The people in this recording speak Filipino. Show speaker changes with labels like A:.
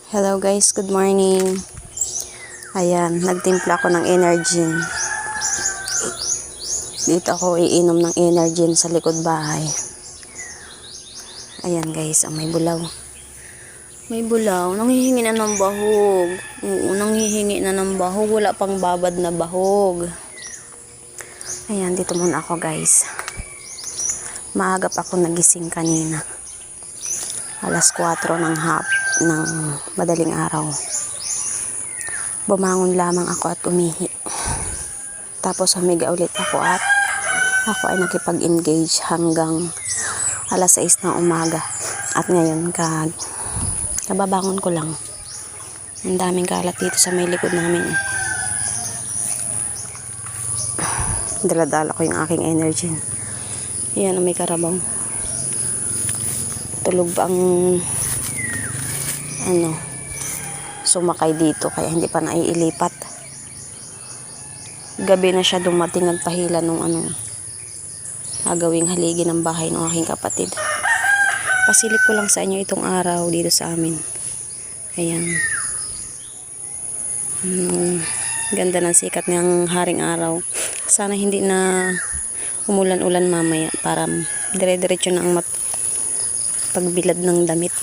A: Hello guys, good morning. Ayan, nagtimpla ako ng Energin. Dito ako iinom ng Energin sa likod bahay. Ayan guys, may bulaw. May bulaw, nanghihingi na ng bahog. Oo, nanghihingi na ng bahog. Wala pang babad na bahog. Ayan, dito muna ako guys. Maagap ako nagising kanina. Alas 4 ng madaling araw. Bumangon lamang ako at umihi. Tapos humiga ulit ako at ako ay nakipag-engage hanggang alas 6 ng umaga. At ngayon kababangon ko lang. Ang daming kalat dito sa may likod namin. Dala-dala ko yung aking energy. Yan, may karabaw. Tulog pa ang sumakay dito kaya hindi pa naiilipat. Gabi na siya dumating, nagpahila nung gagawing haligi ng bahay ng aking kapatid. Pasilip ko lang sa inyo itong araw dito sa amin. Ayan. Ganda ng sikat ng haring araw. Sana hindi na umulan-ulan mamaya para dire-diretso na ang pagbilad ng damit.